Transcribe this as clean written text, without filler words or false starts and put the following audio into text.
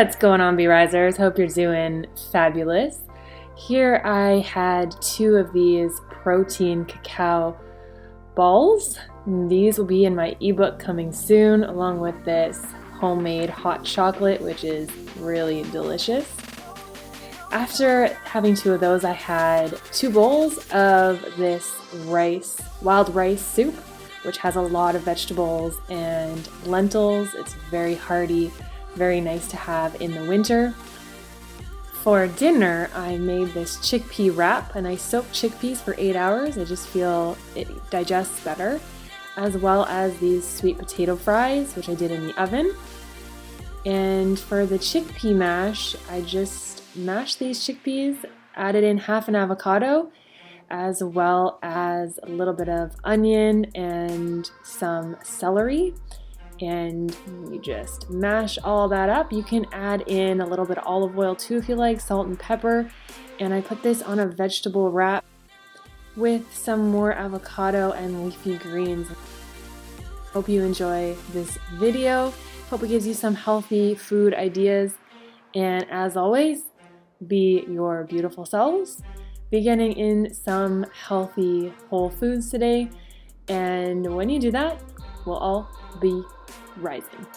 What's going on, Bee Risers? Hope you're doing fabulous. Here I had 2 of these protein cacao balls. These will be in my ebook coming soon, along with this homemade hot chocolate, which is really delicious. After having 2 of those, I had 2 bowls of this wild rice soup, which has a lot of vegetables and lentils. It's very hearty, very nice to have in the winter. For dinner, I made this chickpea wrap, and I soaked chickpeas for 8 hours. I just feel it digests better, as well as these sweet potato fries, which I did in the oven. And for the chickpea mash, I just mashed these chickpeas, added in half an avocado, as well as a little bit of onion and some celery. And you just mash all that up. You can add in a little bit of olive oil too if you like, salt and pepper. And I put this on a vegetable wrap with some more avocado and leafy greens. Hope you enjoy this video. Hope it gives you some healthy food ideas. And as always, be your beautiful selves. Be getting in some healthy whole foods today. And when you do that, we'll all be rising.